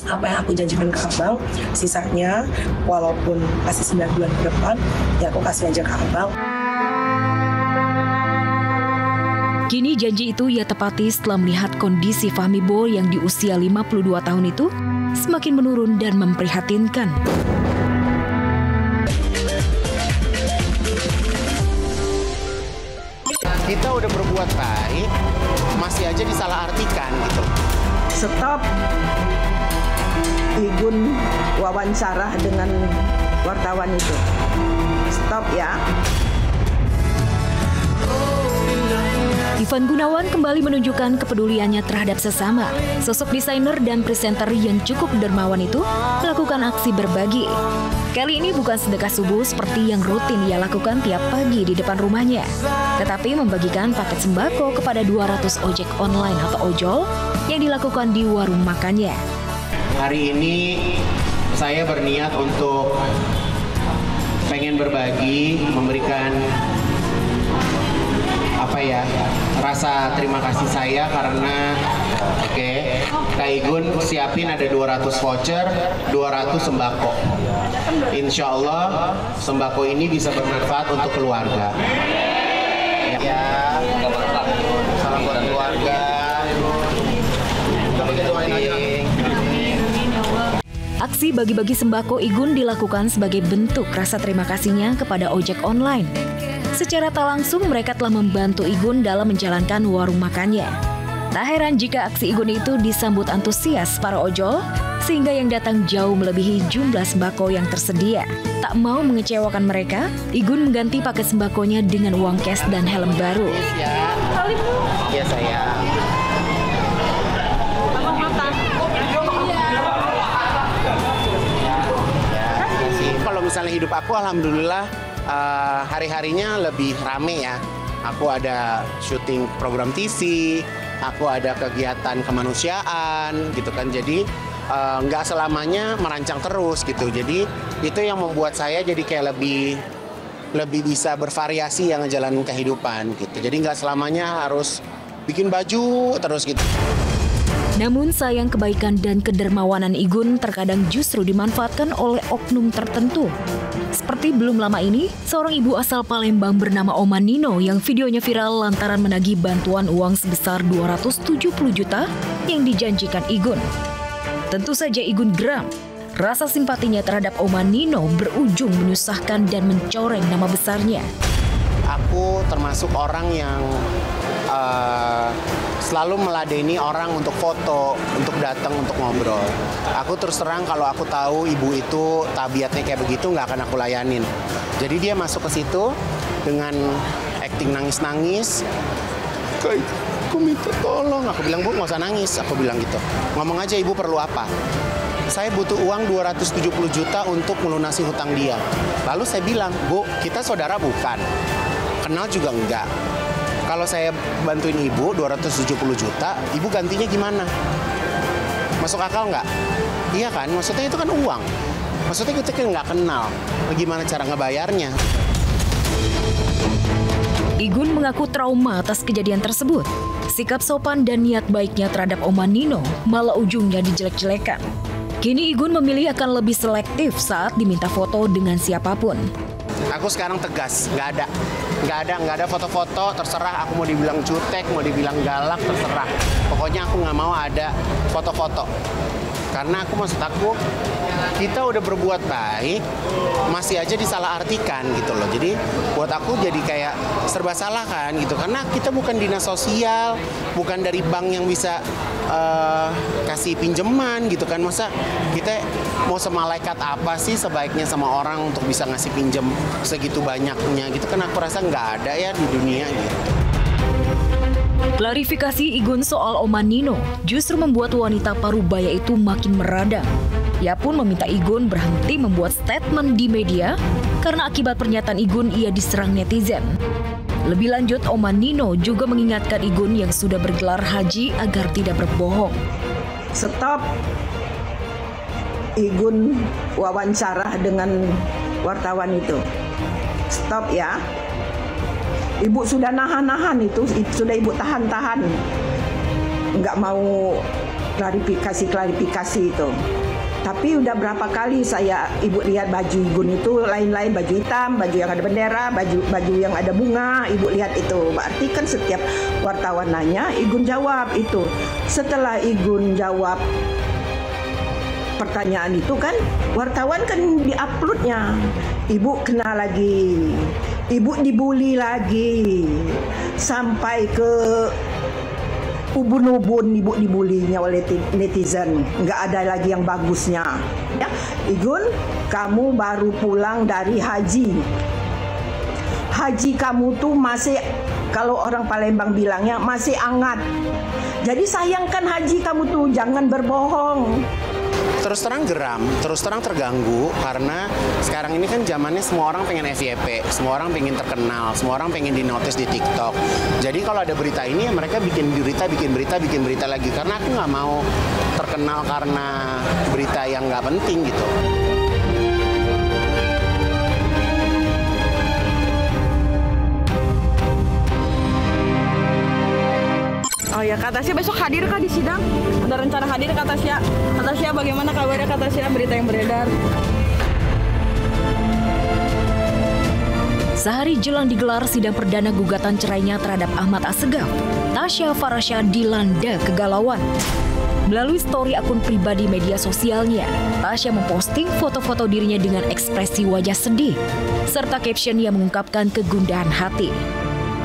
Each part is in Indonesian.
apa yang aku janjikan ke abang, sisanya walaupun kasih 9 bulan ke depan, ya aku kasih aja ke abang. Kini janji itu ia tepati setelah melihat kondisi Fahmi Bo yang di usia 52 tahun itu semakin menurun dan memprihatinkan. Kita udah berbuat baik, masih aja disalahartikan gitu. Stop Igun wawancara dengan wartawan itu. Stop ya. Ivan Gunawan kembali menunjukkan kepeduliannya terhadap sesama. Sosok desainer dan presenter yang cukup dermawan itu melakukan aksi berbagi. Kali ini bukan sedekah subuh seperti yang rutin ia lakukan tiap pagi di depan rumahnya, tetapi membagikan paket sembako kepada 200 ojek online atau ojol yang dilakukan di warung makannya. Hari ini saya berniat untuk pengen berbagi, memberikan rasa terima kasih saya karena Kak Igun siapin ada 200 voucher, 200 sembako. Insya Allah sembako ini bisa bermanfaat untuk keluarga. Ya, salam buat keluarga. Aksi bagi-bagi sembako Igun dilakukan sebagai bentuk rasa terima kasihnya kepada ojek online. Secara tak langsung mereka telah membantu Igun dalam menjalankan warung makannya. Tak heran jika aksi Igun itu disambut antusias para ojol, sehingga yang datang jauh melebihi jumlah sembako yang tersedia. Tak mau mengecewakan mereka, Igun mengganti paket sembakonya dengan uang cash dan helm baru. Iya sayang. Kalau misalnya hidup aku alhamdulillah hari-harinya lebih rame ya. Aku ada syuting program TV, aku ada kegiatan kemanusiaan gitu kan. Jadi nggak selamanya merancang terus gitu. Jadi itu yang membuat saya jadi kayak lebih bisa bervariasi yang ngejalanin kehidupan gitu. Jadi nggak selamanya harus bikin baju terus gitu. Namun sayang kebaikan dan kedermawanan Igun terkadang justru dimanfaatkan oleh oknum tertentu. Seperti belum lama ini, seorang ibu asal Palembang bernama Oma Nino yang videonya viral lantaran menagih bantuan uang sebesar 270 juta yang dijanjikan Igun. Tentu saja Igun geram. Rasa simpatinya terhadap Oma Nino berujung menyusahkan dan mencoreng nama besarnya. Aku termasuk orang yang selalu meladeni orang untuk foto, untuk datang, untuk ngobrol. Aku terus terang kalau aku tahu ibu itu tabiatnya kayak begitu nggak akan aku layanin. Jadi dia masuk ke situ dengan acting nangis-nangis. Kayak aku minta tolong. Aku bilang, Bu nggak usah nangis. Aku bilang gitu. Ngomong aja ibu perlu apa. Saya butuh uang 270 juta untuk melunasi hutang dia. Lalu saya bilang, Bu kita saudara bukan. Kenal juga enggak. Kalau saya bantuin ibu 270 juta, ibu gantinya gimana? Masuk akal nggak? Iya kan, maksudnya itu kan uang. Maksudnya kita kan nggak kenal. Bagaimana cara ngebayarnya? Igun mengaku trauma atas kejadian tersebut. Sikap sopan dan niat baiknya terhadap Oma Nino malah ujungnya dijelek-jelekan. Kini Igun memilih akan lebih selektif saat diminta foto dengan siapapun. Aku sekarang tegas, nggak ada foto-foto, terserah aku mau dibilang jutek, mau dibilang galak, terserah. Pokoknya aku nggak mau ada foto-foto. Karena maksud aku, kita udah berbuat baik, masih aja disalahartikan gitu loh. Jadi buat aku jadi kayak serba salah kan gitu. Karena kita bukan dinas sosial, bukan dari bank yang bisa kasih pinjaman gitu kan. Masa kita mau semalaikat apa sih sebaiknya sama orang untuk bisa ngasih pinjam segitu banyaknya gitu kan. Aku rasa nggak ada ya di dunia gitu. Klarifikasi Igun soal Oma Nino justru membuat wanita parubaya itu makin meradang. Ia pun meminta Igun berhenti membuat statement di media karena akibat pernyataan Igun ia diserang netizen. Lebih lanjut, Oma Nino juga mengingatkan Igun yang sudah bergelar haji agar tidak berbohong. Stop Igun wawancara dengan wartawan itu. Stop ya. Ibu sudah nahan-nahan itu, sudah ibu tahan-tahan. Nggak mau klarifikasi itu. Tapi udah berapa kali ibu lihat baju Igun itu lain-lain, baju hitam, baju yang ada bendera, baju yang ada bunga, ibu lihat itu. Berarti kan setiap wartawan nanya, Igun jawab itu. Setelah Igun jawab pertanyaan itu kan, wartawan kan di-uploadnya. Ibu kena lagi, ibu dibully lagi, sampai ke ubun-ubun ibu dibulinya oleh netizen, nggak ada lagi yang bagusnya. Ya, Igun, kamu baru pulang dari haji. Haji kamu tuh masih, kalau orang Palembang bilangnya masih hangat. Jadi sayangkan haji kamu tuh, jangan berbohong. Terus terang geram, terus terang terganggu karena sekarang ini kan zamannya semua orang pengen FYP, semua orang pengen terkenal, semua orang pengen dinotis di TikTok. Jadi kalau ada berita ini ya mereka bikin berita lagi karena aku nggak mau terkenal karena berita yang nggak penting gitu. Oh ya, Kak Tasya besok hadir kah di sidang? Ada rencana hadir Kak Tasya? Kak Tasya bagaimana kabarnya Kak Tasya, berita yang beredar? Sehari jelang digelar sidang perdana gugatan cerainya terhadap Ahmad Assegaf, Tasya Farasya dilanda kegalauan. Melalui story akun pribadi media sosialnya, Tasya memposting foto-foto dirinya dengan ekspresi wajah sedih, serta caption yang mengungkapkan kegundahan hati.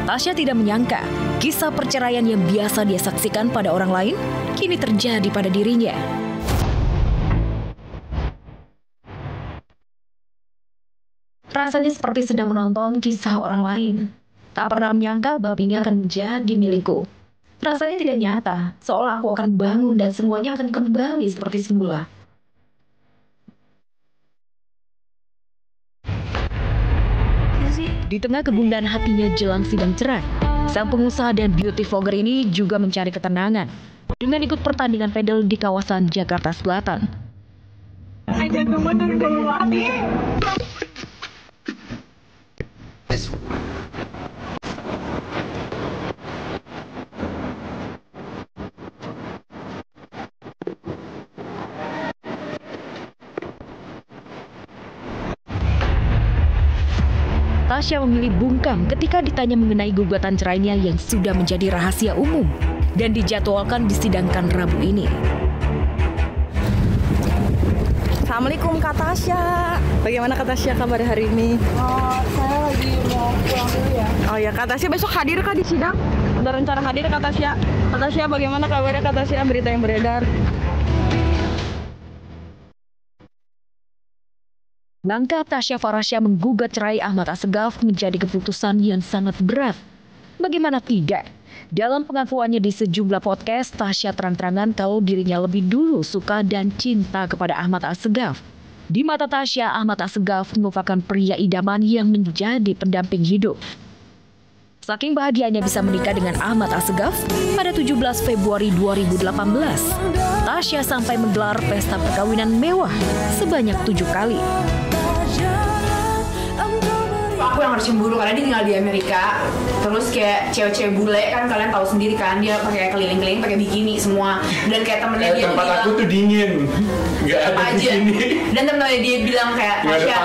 Tasya tidak menyangka kisah perceraian yang biasa dia saksikan pada orang lain kini terjadi pada dirinya. Rasanya seperti sedang menonton kisah orang lain. Tak pernah menyangka bahwa ini akan menjadi milikku. Rasanya tidak nyata, seolah aku akan bangun dan semuanya akan kembali seperti semula. Di tengah kegundahan hatinya jelang sidang cerai, sang pengusaha dan beauty vlogger ini juga mencari ketenangan dengan ikut pertandingan padel di kawasan Jakarta Selatan. Tasya memilih bungkam ketika ditanya mengenai gugatan cerainya yang sudah menjadi rahasia umum dan dijadwalkan disidangkan Rabu ini. Assalamualaikum Kak Tasya. Bagaimana Kak Tasya kabar hari ini? Saya lagi mau pulang dulu ya. Oh ya, Kak Tasya besok hadir kah di sidang? Ada rencana hadir Kak Tasya? Kak Tasya bagaimana kabarnya Kak Tasya, berita yang beredar? Langkah Tasya Farasya menggugat cerai Ahmad Assegaf menjadi keputusan yang sangat berat. Bagaimana tidak? Dalam pengakuannya di sejumlah podcast, Tasya terang-terangan kalau dirinya lebih dulu suka dan cinta kepada Ahmad Assegaf. Di mata Tasya, Ahmad Assegaf merupakan pria idaman yang menjadi pendamping hidup. Saking bahagianya bisa menikah dengan Ahmad Assegaf, pada 17 Februari 2018, Tasya sampai menggelar pesta perkawinan mewah sebanyak 7 kali. Aku yang harus cemburu karena dia tinggal di Amerika. Terus kayak cewek-cewek bule kan kalian tahu sendiri kan, dia pakai keliling-keliling pakai bikini semua. Dan kayak temennya dia tempat bilang, aku tuh dingin, nggak ada di sini. Dan temennya dia bilang kayak, Tasya,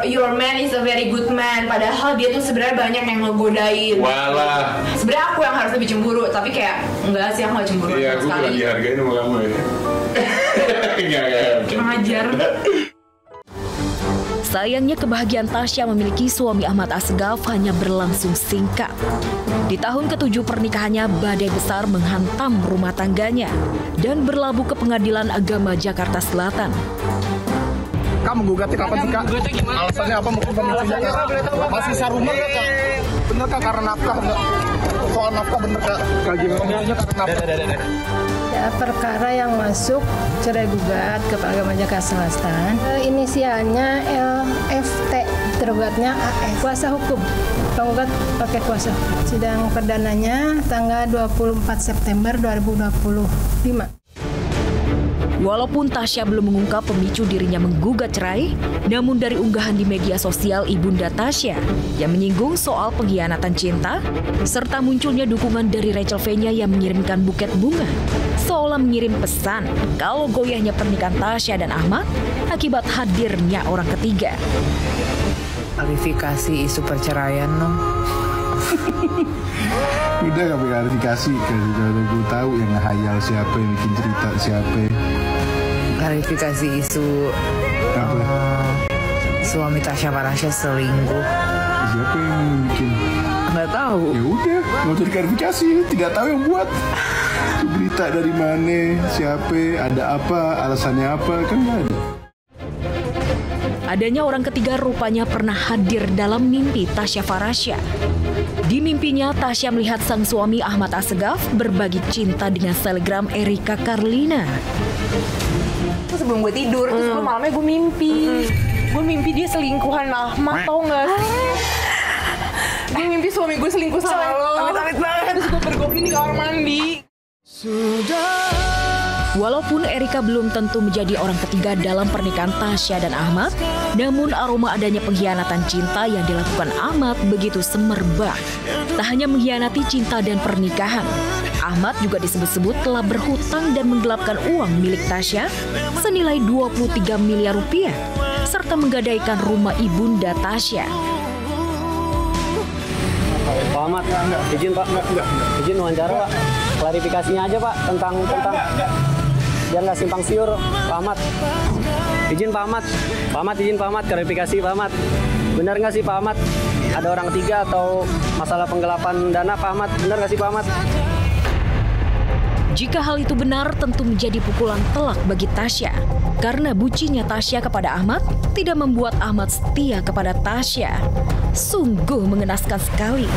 your man is a very good man. Padahal dia tuh sebenarnya banyak yang ngegodain. Walah. Sebenarnya aku yang harus lebih cemburu, tapi kayak enggak sih, aku nggak cemburu Iya, aku kurang dihargain sama kamu ya. Enggak. Mengajar. Sayangnya kebahagiaan Tasya memiliki suami Ahmad Assegaf hanya berlangsung singkat. Di tahun ke-7 pernikahannya, badai besar menghantam rumah tangganya dan berlabuh ke Pengadilan Agama Jakarta Selatan. Kamu gugatnya kapan sih Kak? Alasannya apa mungkin pemicunya Kak? Masih sarungan ya Kak? Bener Kak, karena nafkah enggak? Soal nafkah bener Kak? Kajiannya karena nafkah. Ya, perkara yang masuk cerai gugat ke Agama Jakarta Selatan, inisialnya LFT, tergugatnya AF, kuasa hukum, penggugat pakai kuasa. Sidang perdananya tanggal 24 September 2025. Walaupun Tasya belum mengungkap pemicu dirinya menggugat cerai, namun dari unggahan di media sosial ibunda Tasya yang menyinggung soal pengkhianatan cinta, serta munculnya dukungan dari Rachel V-nya yang mengirimkan buket bunga, seolah mengirim pesan kalau goyahnya pernikahan Tasya dan Ahmad akibat hadirnya orang ketiga. Klarifikasi isu perceraian dong. Udah gak klarifikasi, karena gue tahu yang ngehayal siapa, yang bikin cerita siapa. Klarifikasi isu suami Tasya Farasya selingkuh. Siapa yang bikin? Nggak tahu. Ya udah, nggak usah diklarifikasi, tidak tahu yang buat. Itu berita dari mana, siapa, ada apa, alasannya apa, kan nggak ada. Adanya orang ketiga rupanya pernah hadir dalam mimpi Tasya Farasya. Di mimpinya, Tasya melihat sang suami Ahmad Assegaf berbagi cinta dengan selebgram Erika Carlina. Sebelum gue tidur, terus malamnya gue mimpi. Gue mimpi dia selingkuhan Ahmad, tau gak sih? Gue mimpi suami gue selingkuh sama lo. Amit-amit banget. Terus gue bergokin di kamar mandi. Walaupun Erika belum tentu menjadi orang ketiga dalam pernikahan Tasya dan Ahmad, namun aroma adanya pengkhianatan cinta yang dilakukan Ahmad begitu semerbak. Tak hanya mengkhianati cinta dan pernikahan, Ahmad juga disebut-sebut telah berhutang dan menggelapkan uang milik Tasya senilai 23 miliar rupiah, serta menggadaikan rumah ibunda Tasya. Pak Ahmad, izin Pak, izin wawancara Pak, klarifikasinya aja Pak tentang biar nggak simpang siur Pak Ahmad. Izin Pak Ahmad, izin Pak Ahmad, klarifikasi Pak Ahmad. Benar nggak sih Pak Ahmad ada orang ketiga atau masalah penggelapan dana Pak Ahmad? Benar nggak sih Pak Ahmad? Jika hal itu benar, tentu menjadi pukulan telak bagi Tasya. Karena bucinnya Tasya kepada Ahmad tidak membuat Ahmad setia kepada Tasya. Sungguh mengenaskan sekali.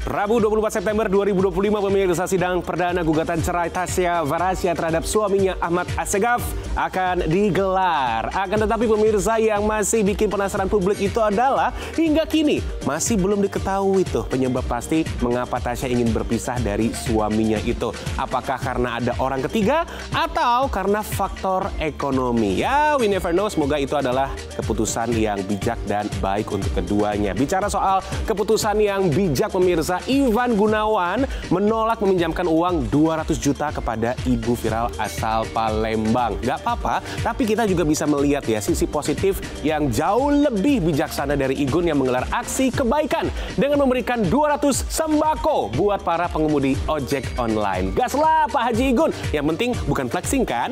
Rabu 24 September 2025 pemirsa, sidang perdana gugatan cerai Tasya Farasya terhadap suaminya Ahmad Assegaf akan digelar. Akan tetapi pemirsa, yang masih bikin penasaran publik itu adalah hingga kini masih belum diketahui tuh penyebab pasti mengapa Tasya ingin berpisah dari suaminya itu. Apakah karena ada orang ketiga atau karena faktor ekonomi? Ya, we never know. Semoga itu adalah keputusan yang bijak dan baik untuk keduanya. Bicara soal keputusan yang bijak pemirsa, Ivan Gunawan menolak meminjamkan uang 200 juta kepada ibu viral asal Palembang. Gak apa-apa, tapi kita juga bisa melihat ya sisi positif yang jauh lebih bijaksana dari Igun yang menggelar aksi kebaikan dengan memberikan 200 sembako buat para pengemudi ojek online. Gaslah Pak Haji Igun, yang penting bukan flexing kan?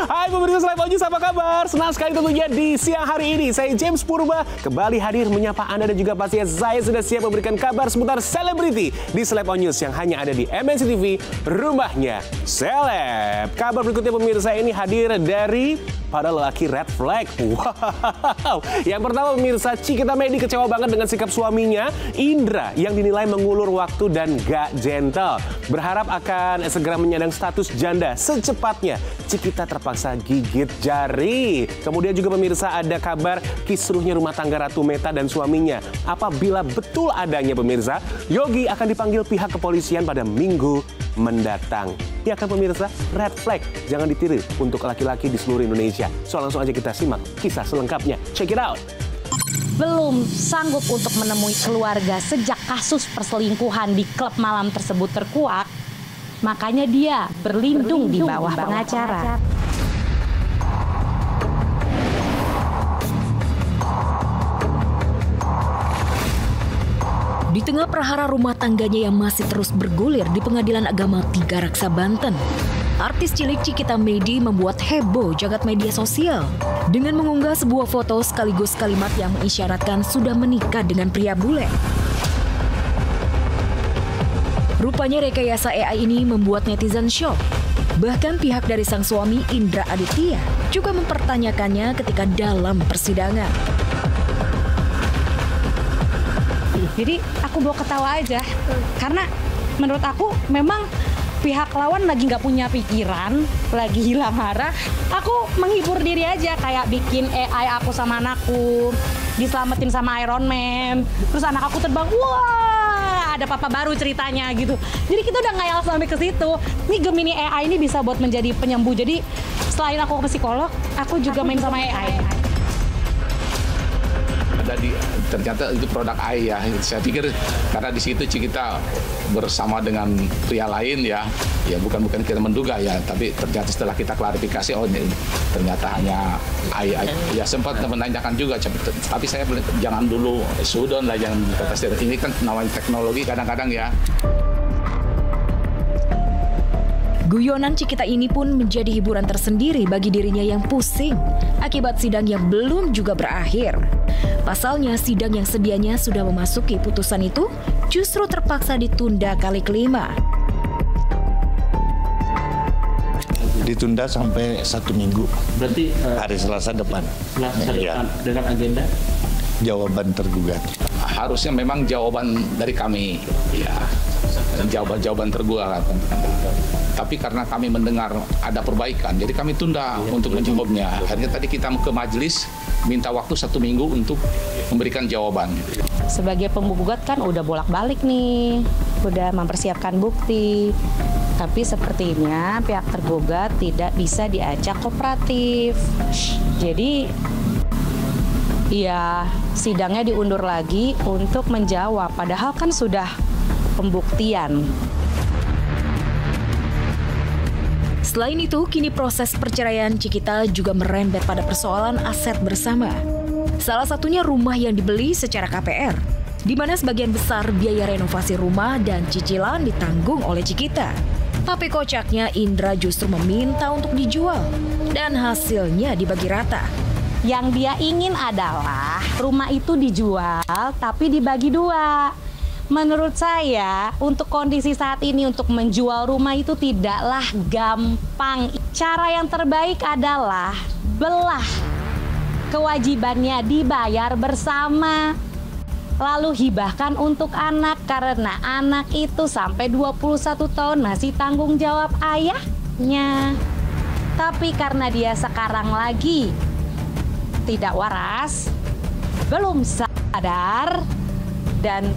Hai pemirsa Slap On News, apa kabar? Senang sekali tentunya di siang hari ini saya James Purba kembali hadir menyapa Anda, dan juga pastinya saya sudah siap memberikan kabar seputar selebriti di Slap On News yang hanya ada di MNC TV, rumahnya seleb. Kabar berikutnya pemirsa ini hadir dari para lelaki red flag. Wow. Yang pertama pemirsa, Cikita Medi kecewa banget dengan sikap suaminya Indra yang dinilai mengulur waktu dan gak gentle. Berharap akan segera menyandang status janda secepatnya. Cikita terpaksa gigit jari. Kemudian juga pemirsa ada kabar kisruhnya rumah tangga Ratu Meta dan suaminya. Apabila betul adanya pemirsa, Yogi akan dipanggil pihak kepolisian pada Minggu mendatang. Ya kan pemirsa, red flag jangan ditiru untuk laki-laki di seluruh Indonesia. So langsung aja kita simak kisah selengkapnya. Check it out. Belum sanggup untuk menemui keluarga sejak kasus perselingkuhan di klub malam tersebut terkuak, makanya dia berlindung di bawah pengacara. Di tengah prahara rumah tangganya yang masih terus bergulir di Pengadilan Agama Tiga Raksa, Banten, artis cilik Cikita Medi membuat heboh jagat media sosial dengan mengunggah sebuah foto sekaligus kalimat yang mengisyaratkan sudah menikah dengan pria bule. Rupanya rekayasa AI ini membuat netizen shock. Bahkan pihak dari sang suami Indra Aditya juga mempertanyakannya ketika dalam persidangan. Jadi aku bawa ketawa aja, karena menurut aku memang pihak lawan lagi nggak punya pikiran, lagi hilang arah, aku menghibur diri aja, kayak bikin AI aku sama anakku, diselamatin sama Iron Man, terus anak aku terbang, wah ada papa baru ceritanya gitu. Jadi kita udah ngayal sampai ke situ. Ini Gemini AI ini bisa buat menjadi penyembuh. Jadi selain aku ke psikolog, aku juga main sama AI. Ternyata itu produk AI ya. Saya pikir karena di situ kita bersama dengan pria lain ya bukan kita menduga ya, tapi ternyata setelah kita klarifikasi, oh ini ternyata hanya AI. Ya sempat menanyakan juga, tapi saya jangan dulu sudon lah, jangan kata ini kan namanya teknologi kadang-kadang ya. Guyonan Cikita ini pun menjadi hiburan tersendiri bagi dirinya yang pusing akibat sidang yang belum juga berakhir. Pasalnya, sidang yang sedianya sudah memasuki putusan itu justru terpaksa ditunda kali kelima. Ditunda sampai 1 minggu. Berarti hari Selasa depan. Selasa depan dengan agenda jawaban tergugat. Harusnya memang jawaban dari kami, ya jawaban tergugat. Tapi karena kami mendengar ada perbaikan, jadi kami tunda untuk menjawabnya. Akhirnya tadi kita ke majelis minta waktu 1 minggu untuk memberikan jawaban. Sebagai penggugat kan udah bolak-balik nih, udah mempersiapkan bukti. Tapi sepertinya pihak tergugat tidak bisa diajak kooperatif. Jadi ya sidangnya diundur lagi untuk menjawab, padahal kan sudah pembuktian. Selain itu, kini proses perceraian Cikita juga merembet pada persoalan aset bersama. Salah satunya rumah yang dibeli secara KPR, di mana sebagian besar biaya renovasi rumah dan cicilan ditanggung oleh Cikita. Tapi kocaknya Indra justru meminta untuk dijual dan hasilnya dibagi rata. Yang dia ingin adalah rumah itu dijual tapi dibagi 2. Menurut saya, untuk kondisi saat ini untuk menjual rumah itu tidaklah gampang. Cara yang terbaik adalah belah. Kewajibannya dibayar bersama. Lalu hibahkan untuk anak, karena anak itu sampai 21 tahun masih tanggung jawab ayahnya. Tapi karena dia sekarang lagi tidak waras, belum sadar, dan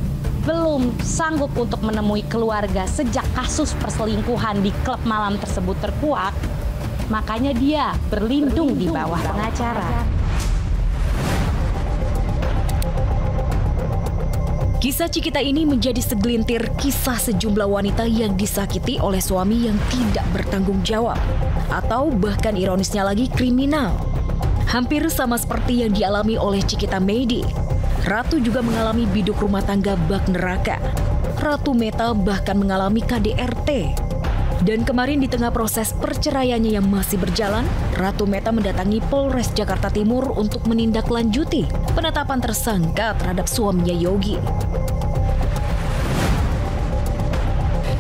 belum sanggup untuk menemui keluarga sejak kasus perselingkuhan di klub malam tersebut terkuak, makanya dia berlindung di bawah pengacara. Kisah Cikita ini menjadi segelintir kisah sejumlah wanita yang disakiti oleh suami yang tidak bertanggung jawab, atau bahkan ironisnya lagi kriminal. Hampir sama seperti yang dialami oleh Cikita Medi, Ratu juga mengalami biduk rumah tangga bak neraka. Ratu Meta bahkan mengalami KDRT. Dan kemarin di tengah proses perceraiannya yang masih berjalan, Ratu Meta mendatangi Polres Jakarta Timur untuk menindaklanjuti penetapan tersangka terhadap suaminya Yogi.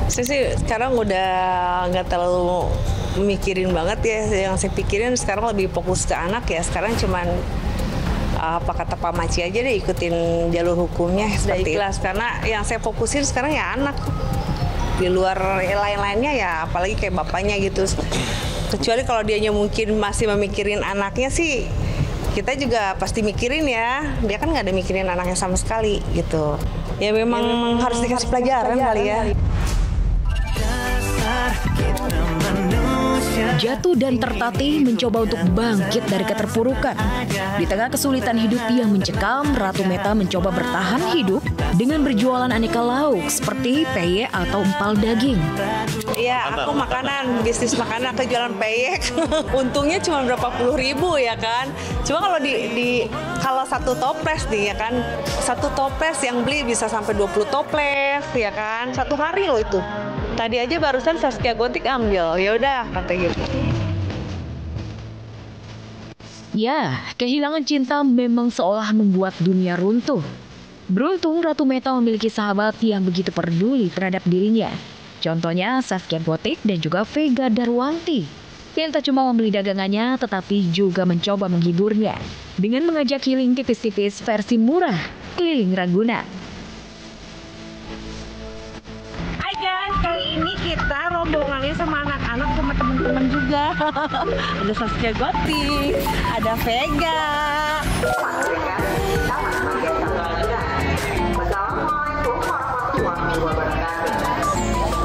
Saya sih sekarang udah nggak terlalu mikirin banget ya. Yang saya pikirin sekarang lebih fokus ke anak ya. Sekarang cuman apa kata Pak Maci aja deh, ikutin jalur hukumnya seperti ikhlas. Karena yang saya fokusin sekarang ya anak. Di luar lain-lainnya ya apalagi kayak bapaknya gitu. Kecuali kalau dianya mungkin masih memikirin anaknya sih, kita juga pasti mikirin ya. Dia kan nggak ada mikirin anaknya sama sekali gitu. Ya memang harus dikasih pelajaran kali ya. Jatuh dan tertatih mencoba untuk bangkit dari keterpurukan. Di tengah kesulitan hidup yang mencekam, Ratu Meta mencoba bertahan hidup dengan berjualan aneka lauk seperti peye atau empal daging. Iya, aku bisnis makanan, aku jualan peyek. Untungnya cuma berapa puluh ribu ya kan. Cuma kalau kalau satu toples nih ya kan, satu toples yang beli bisa sampai 20 toples ya kan. Satu hari loh itu. Tadi aja barusan Saskia Gotik ambil, ya udah kata gitu. Ya, kehilangan cinta memang seolah membuat dunia runtuh. Beruntung Ratu Meta memiliki sahabat yang begitu peduli terhadap dirinya. Contohnya Saskia Gotik dan juga Vega Darwanti, yang tak cuma membeli dagangannya tetapi juga mencoba menghiburnya dengan mengajak healing tipis-tipis versi murah keliling Ragunan. Kali ini kita rombongan teman-teman juga. Ada Saskia Gotik, ada Vega.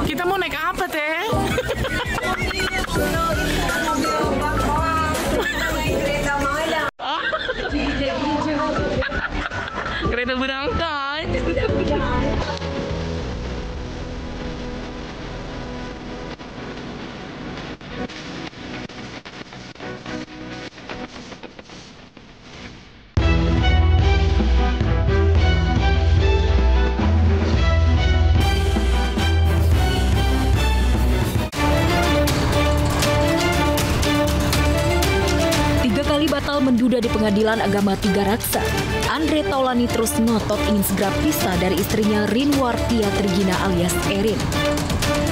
Kita mau naik apa, Teh? Kereta berangkat. Batal menduda di Pengadilan Agama Tiga Raksa, Andre Taulani terus ngotot ingin segera pisah dari istrinya Rinwartia Trigina alias Erin.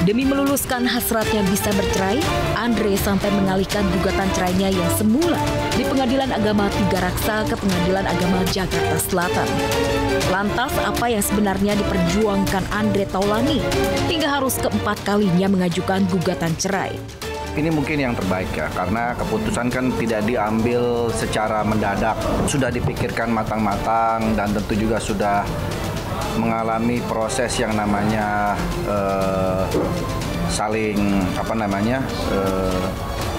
Demi meluluskan hasratnya bisa bercerai, Andre sampai mengalihkan gugatan cerainya yang semula di Pengadilan Agama Tiga Raksa ke Pengadilan Agama Jakarta Selatan. Lantas apa yang sebenarnya diperjuangkan Andre Taulani hingga harus keempat kalinya mengajukan gugatan cerai? Ini mungkin yang terbaik ya, karena keputusan kan tidak diambil secara mendadak. Sudah dipikirkan matang-matang dan tentu juga sudah mengalami proses yang namanya saling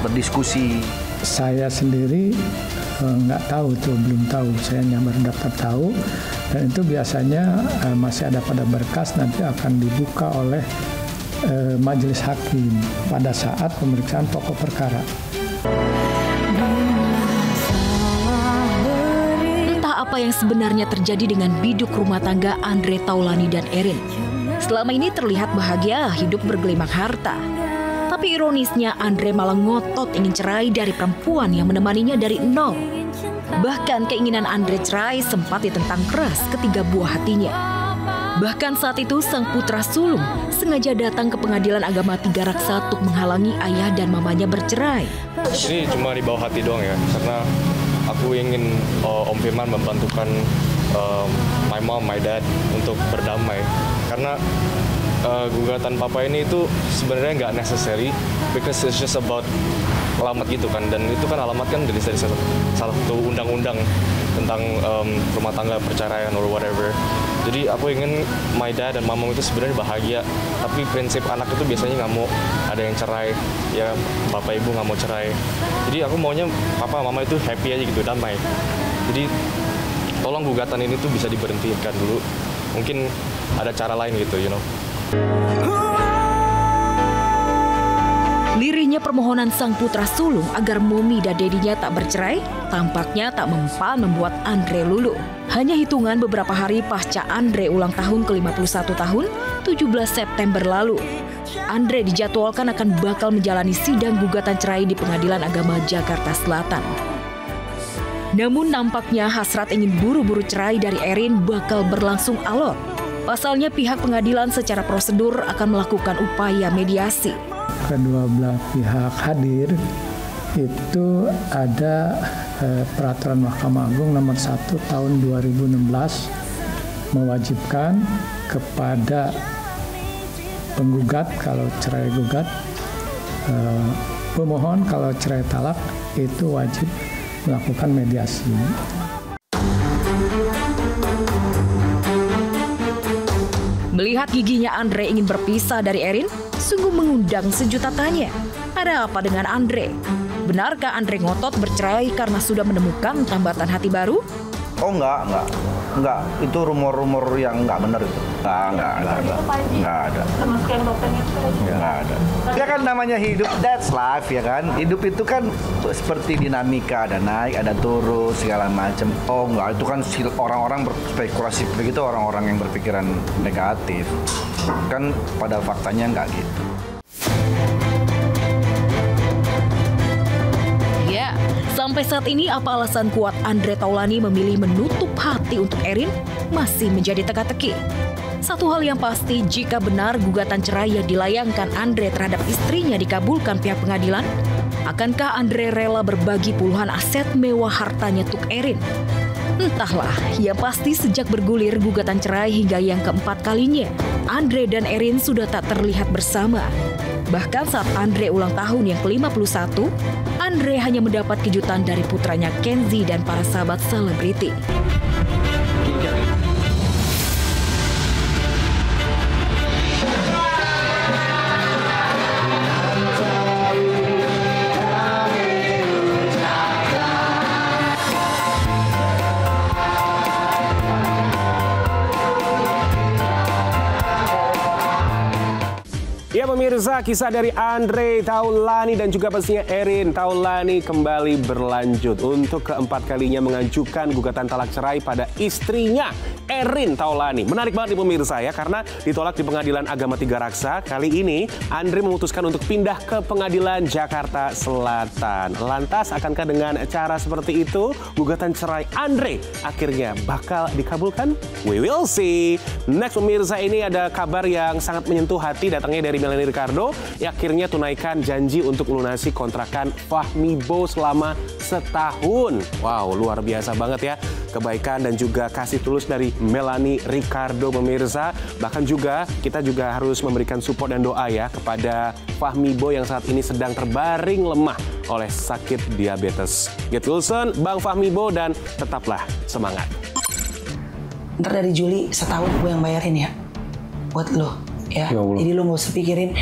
berdiskusi. Saya sendiri nggak tahu tuh, belum tahu. Saya hanya baru dapat tahu, dan itu biasanya masih ada pada berkas nanti akan dibuka oleh majelis hakim pada saat pemeriksaan pokok perkara. Entah apa yang sebenarnya terjadi dengan biduk rumah tangga Andre Taulani dan Erin. Selama ini terlihat bahagia, hidup bergelimang harta. Tapi ironisnya Andre malah ngotot ingin cerai dari perempuan yang menemaninya dari nol. Bahkan keinginan Andre cerai sempat ditentang keras ketiga buah hatinya. Bahkan saat itu sang putra sulung sengaja datang ke Pengadilan Agama Tiga Raksa untuk menghalangi ayah dan mamanya bercerai. Ini cuma di bawah hati doang ya, karena aku ingin Om Firman membantukan my mom, my dad untuk berdamai. Karena gugatan papa ini itu sebenarnya nggak necessary, because it's just about alamat gitu kan, dan itu kan alamat kan dari salah satu undang-undang tentang rumah tangga, perceraian or whatever. Jadi aku ingin my dad dan mama itu sebenarnya bahagia, tapi prinsip anak itu biasanya nggak mau ada yang cerai, ya bapak ibu nggak mau cerai. Jadi aku maunya papa mama itu happy aja gitu, damai. Jadi tolong gugatan ini tuh bisa diberhentikan dulu. Mungkin ada cara lain gitu, you know. Lirihnya permohonan sang putra sulung agar Momi dan dedinya tak bercerai tampaknya tak mempan membuat Andre luluh. Hanya hitungan beberapa hari pasca Andre ulang tahun ke-51 tahun, 17 September lalu, Andre dijadwalkan akan bakal menjalani sidang gugatan cerai di Pengadilan Agama Jakarta Selatan. Namun nampaknya hasrat ingin buru-buru cerai dari Erin bakal berlangsung alot. Pasalnya pihak pengadilan secara prosedur akan melakukan upaya mediasi. Kedua belah pihak hadir, itu ada peraturan Mahkamah Agung nomor 1 tahun 2016 mewajibkan kepada penggugat kalau cerai gugat, pemohon kalau cerai talak itu wajib melakukan mediasi. Melihat giginya Andre ingin berpisah dari Erin, sungguh mengundang sejuta tanya. Ada apa dengan Andre? Benarkah Andre ngotot bercerai karena sudah menemukan tambatan hati baru? Oh enggak. Itu rumor-rumor yang enggak benar itu. Enggak ada. Enggak ada. Ya kan namanya hidup, that's life ya kan. Hidup itu kan seperti dinamika, ada naik, ada turun, segala macam. Oh enggak, itu kan orang-orang berspekulasi begitu, orang-orang yang berpikiran negatif. Kan pada faktanya enggak gitu. Sampai saat ini apa alasan kuat Andre Taulani memilih menutup hati untuk Erin masih menjadi teka-teki. Satu hal yang pasti, jika benar gugatan cerai yang dilayangkan Andre terhadap istrinya dikabulkan pihak pengadilan, akankah Andre rela berbagi puluhan aset mewah hartanya untuk Erin? Entahlah, yang pasti sejak bergulir gugatan cerai hingga yang keempat kalinya, Andre dan Erin sudah tak terlihat bersama. Bahkan saat Andre ulang tahun yang ke-51, Andre hanya mendapat kejutan dari putranya Kenzi dan para sahabat selebriti. Ya pemirsa, kisah dari Andre Taulani dan juga pastinya Erin Taulani kembali berlanjut. Untuk keempat kalinya mengajukan gugatan talak cerai pada istrinya, Erin Taulani. Menarik banget nih pemirsa ya, karena ditolak di Pengadilan Agama Tiga Raksa. Kali ini Andre memutuskan untuk pindah ke Pengadilan Jakarta Selatan. Lantas akankah dengan cara seperti itu gugatan cerai Andre akhirnya bakal dikabulkan? We will see. Next pemirsa, ini ada kabar yang sangat menyentuh hati datangnya dari Melanie Ricardo yang akhirnya tunaikan janji untuk melunasi kontrakan Fahmi Bo selama setahun. Wow, luar biasa banget ya kebaikan dan juga kasih tulus dari Melanie Ricardo pemirsa. Bahkan juga kita juga harus memberikan support dan doa ya kepada Fahmi Bo yang saat ini sedang terbaring lemah oleh sakit diabetes. Get Wilson, Bang Fahmi Bo, dan tetaplah semangat. Ntar dari Juli setahun gue yang bayarin ya buat lo ya. Jadi lo gak usah pikirin.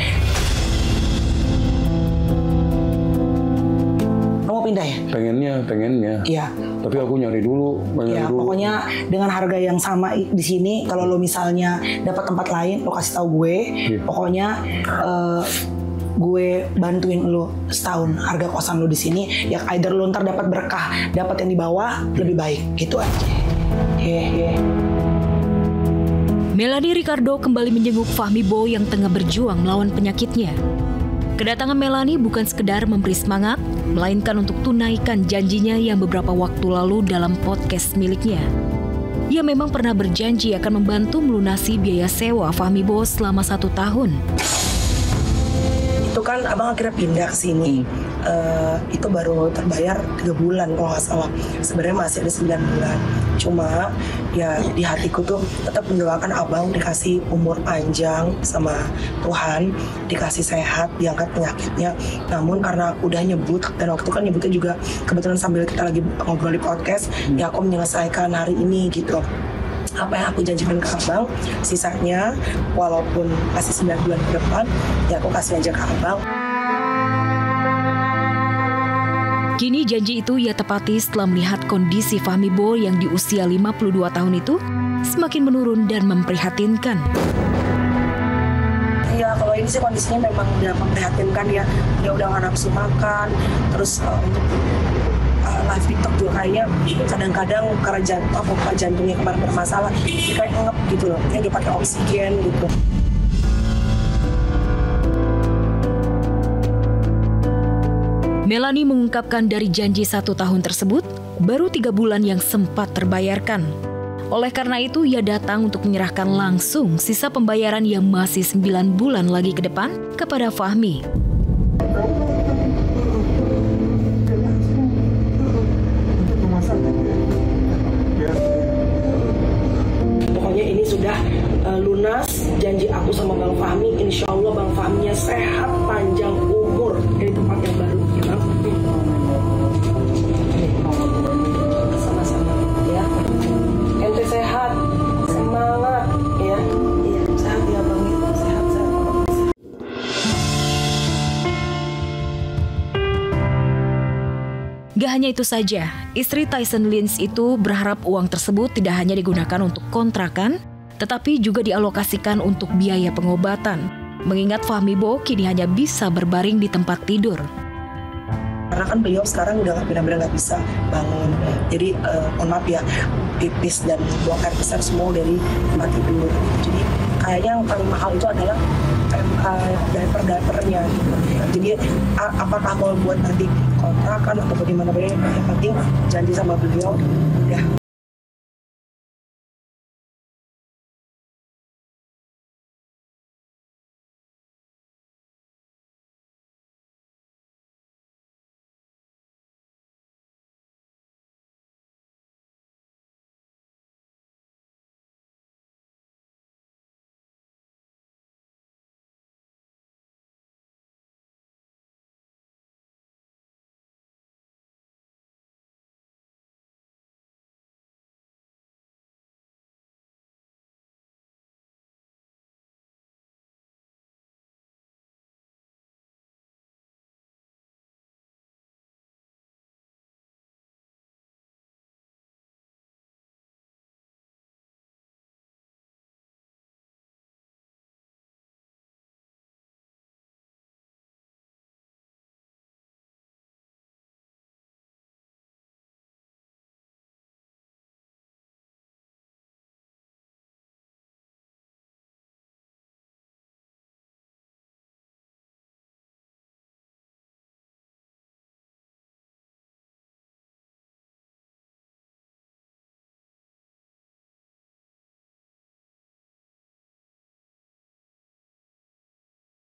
Lo mau pindah ya? Pengennya. Iya. Tapi aku nyari dulu. Ya, pokoknya dengan harga yang sama di sini. Kalau lo misalnya dapat tempat lain, lo kasih tahu gue. Pokoknya gue bantuin lo setahun harga kosan lo di sini. Ya either lo ntar dapat berkah, dapat yang di bawah lebih baik. Gitu aja. Melanie Ricardo kembali menjenguk Fahmi Bo yang tengah berjuang melawan penyakitnya. Kedatangan Melanie bukan sekedar memberi semangat, melainkan untuk tunaikan janjinya yang beberapa waktu lalu dalam podcast miliknya. Ia memang pernah berjanji akan membantu melunasi biaya sewa Fahmi Bo selama 1 tahun. Itu kan abang akhirnya pindah ke sini. Itu baru terbayar 3 bulan kalau nggak salah. Sebenarnya masih ada 9 bulan. Cuma ya di hatiku tuh tetap mendoakan abang dikasih umur panjang sama Tuhan, dikasih sehat, diangkat penyakitnya. Namun karena aku udah nyebut, dan waktu itu kan nyebutnya juga kebetulan sambil kita lagi ngobrol di podcast, ya aku menyelesaikan hari ini gitu. Apa yang aku janjikan ke abang, sisanya walaupun masih 9 bulan ke depan, ya aku kasih aja ke abang. Kini janji itu ia tepati setelah melihat kondisi Fahmi Bo yang di usia 52 tahun itu semakin menurun dan memprihatinkan. Iya, kalau ini sih kondisinya memang udah memprihatinkan ya. Dia udah nggak nafsu makan, terus untuk live TikTok juga kayaknya kadang-kadang karena jantungnya kemarin bermasalah, dia kayak ngep gitu loh. Dia udah pakai oksigen gitu. Melanie mengungkapkan dari janji 1 tahun tersebut, baru 3 bulan yang sempat terbayarkan. Oleh karena itu, ia datang untuk menyerahkan langsung sisa pembayaran yang masih 9 bulan lagi ke depan kepada Fahmi. Pokoknya ini sudah lunas, janji aku sama Bang Fahmi. Insya Allah Bang Fahminya sehat, panjang umur dari tempat yang baru. Sama-sama ya. Ente sehat, semangat ya. Iya, sehat ya Bang. Sehat. Gak hanya itu saja, istri Tyson Lynch itu berharap uang tersebut tidak hanya digunakan untuk kontrakan, tetapi juga dialokasikan untuk biaya pengobatan. Mengingat Fahmi Bo kini hanya bisa berbaring di tempat tidur. Karena kan beliau sekarang udah benar-benar nggak bisa bangun. Jadi mohon maaf ya, pipis dan buang air besar semua dari tempat tidur. Jadi kayaknya yang paling mahal itu adalah diaper-diapernya. Jadi apakah mau buat nanti kontrakan atau bagaimana, yang penting janji sama beliau udah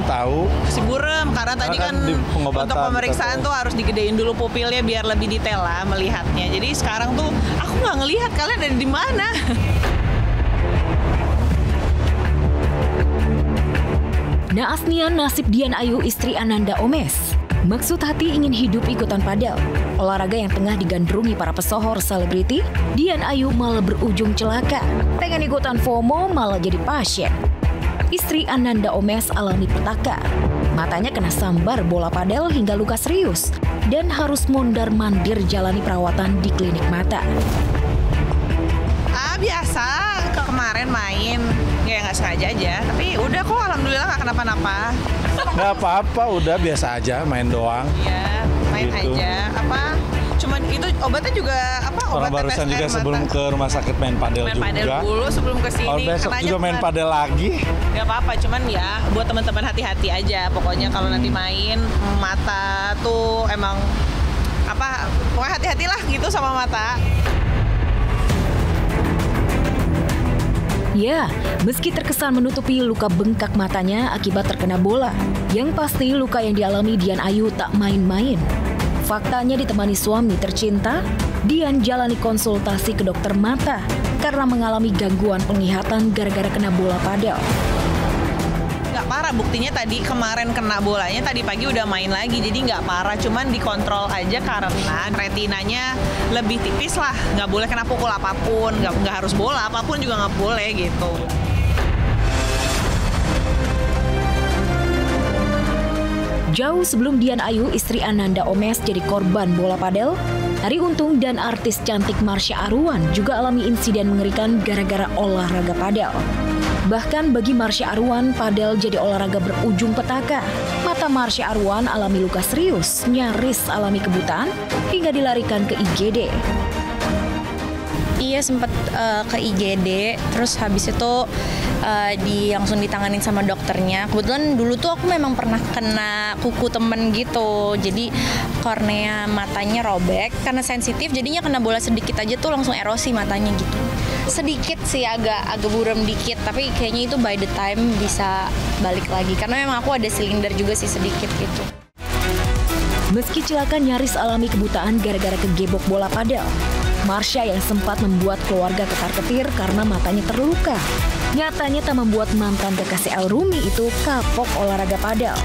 tahu. Si burem karena tadi kan untuk pemeriksaan tuh harus digedein dulu pupilnya biar lebih detail lah melihatnya. Jadi sekarang tuh aku nggak ngelihat kalian ada di mana. Naasnya nasib Dian Ayu istri Ananda Omes. Maksud hati ingin hidup ikutan padel. Olahraga yang tengah digandrungi para pesohor selebriti, Dian Ayu malah berujung celaka. Pengen ikutan FOMO malah jadi pasien. Istri Ananda Omes alami petaka. Matanya kena sambar bola padel hingga luka serius dan harus mondar-mandir jalani perawatan di klinik mata. Biasa, kemarin main, ya nggak sengaja aja. Tapi udah kok alhamdulillah nggak kenapa-napa. Nggak apa-apa, udah biasa aja main doang. Iya, main gitu aja. Cuman itu obatnya juga Orang barusan juga sebelum ke rumah sakit main padel juga. Main padel dulu sebelum kesini. Kalau besok juga main padel lagi. Gak apa-apa, cuman ya buat teman-teman hati-hati aja. Pokoknya kalau nanti main mata tuh emang pokoknya hati-hatilah gitu sama mata. Ya, meski terkesan menutupi luka bengkak matanya akibat terkena bola, yang pasti luka yang dialami Dian Ayu tak main-main. Faktanya ditemani suami tercinta, Dian jalani konsultasi ke dokter mata karena mengalami gangguan penglihatan gara-gara kena bola padel. Nggak parah, buktinya tadi kemarin kena bolanya, tadi pagi udah main lagi, jadi nggak parah, cuman dikontrol aja karena retinanya lebih tipis lah, nggak boleh kena pukul apapun, nggak harus bola, apapun juga nggak boleh gitu. Jauh sebelum Dian Ayu, istri Ananda Omes jadi korban bola padel, Arie Untung dan artis cantik Marsha Aruan juga alami insiden mengerikan gara-gara olahraga padel. Bahkan bagi Marsha Aruan, padel jadi olahraga berujung petaka. Mata Marsha Aruan alami luka serius, nyaris alami kebutaan, hingga dilarikan ke IGD. Iya, sempat ke IGD, terus habis itu langsung ditanganin sama dokternya. Kebetulan dulu tuh aku memang pernah kena kuku temen gitu, jadi kornea matanya robek. Karena sensitif, jadinya kena bola sedikit aja tuh langsung erosi matanya gitu. Sedikit sih, agak buram dikit, tapi kayaknya itu by the time bisa balik lagi. Karena memang aku ada silinder juga sih sedikit gitu. Meski celaka nyaris alami kebutaan gara-gara kegebok bola padel, Marsha yang sempat membuat keluarga ketar-ketir karena matanya terluka, nyatanya tak membuat mantan kekasih El Rumi itu kapok olahraga padel.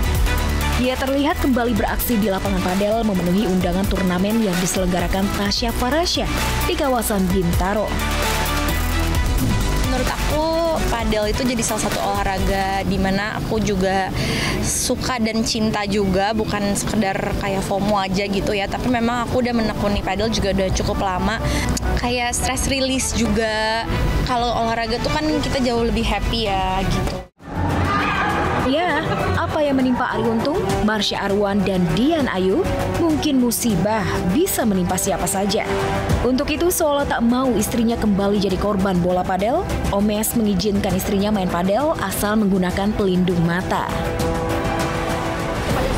Ia terlihat kembali beraksi di lapangan padel memenuhi undangan turnamen yang diselenggarakan Tasya Farasya di kawasan Bintaro. Menurut aku padel itu jadi salah satu olahraga di mana aku juga suka dan cinta juga, bukan sekedar kayak FOMO aja gitu ya, tapi memang aku udah menekuni padel juga udah cukup lama. Kayak stress release juga. Kalau olahraga tuh kan kita jauh lebih happy ya gitu. Ya, apa yang menimpa Arie Untung, Marsha Aruan, dan Dian Ayu, mungkin musibah bisa menimpa siapa saja. Untuk itu, seolah tak mau istrinya kembali jadi korban bola padel, Omes mengizinkan istrinya main padel asal menggunakan pelindung mata.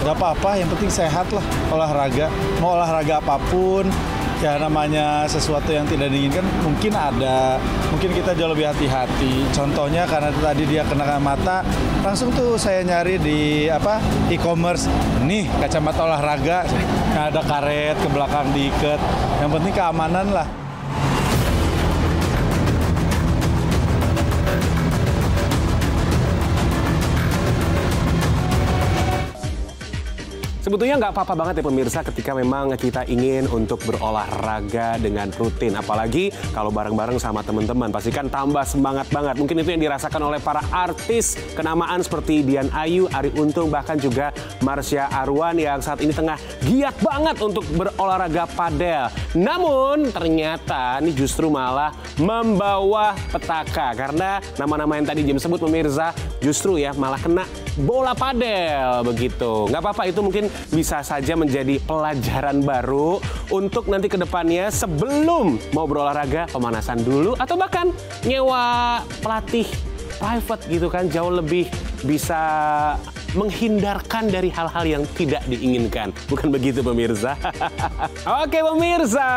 Gak apa-apa, yang penting sehat lah olahraga. Mau olahraga apapun, ya namanya sesuatu yang tidak diinginkan mungkin kita jauh lebih hati-hati. Contohnya karena tadi dia kena mata, langsung tuh saya nyari di e-commerce, nih kacamata olahraga, ada karet ke belakang diikat. Yang penting keamanan lah. Sebetulnya nggak apa-apa banget ya pemirsa ketika memang kita ingin untuk berolahraga dengan rutin. Apalagi kalau bareng-bareng sama teman-teman. Pastikan tambah semangat banget. Mungkin itu yang dirasakan oleh para artis kenamaan seperti Dian Ayu, Arie Untung, bahkan juga Marsha Aruan yang saat ini tengah giat banget untuk berolahraga padel. Namun ternyata ini justru malah membawa petaka. Karena nama-nama yang tadi Jim sebut pemirsa justru ya malah kena bola padel begitu. Nggak apa-apa, itu mungkin bisa saja menjadi pelajaran baru untuk nanti ke depannya sebelum mau berolahraga, pemanasan dulu atau bahkan nyewa pelatih private gitu kan, jauh lebih bisa menghindarkan dari hal-hal yang tidak diinginkan. Bukan begitu pemirsa? Oke pemirsa,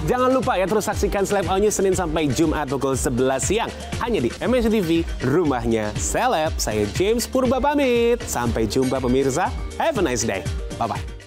jangan lupa ya terus saksikan Seleb All News Senin sampai Jumat pukul 11 siang. Hanya di MNC TV, rumahnya seleb. Saya James Purba pamit. Sampai jumpa pemirsa. Have a nice day. Bye-bye.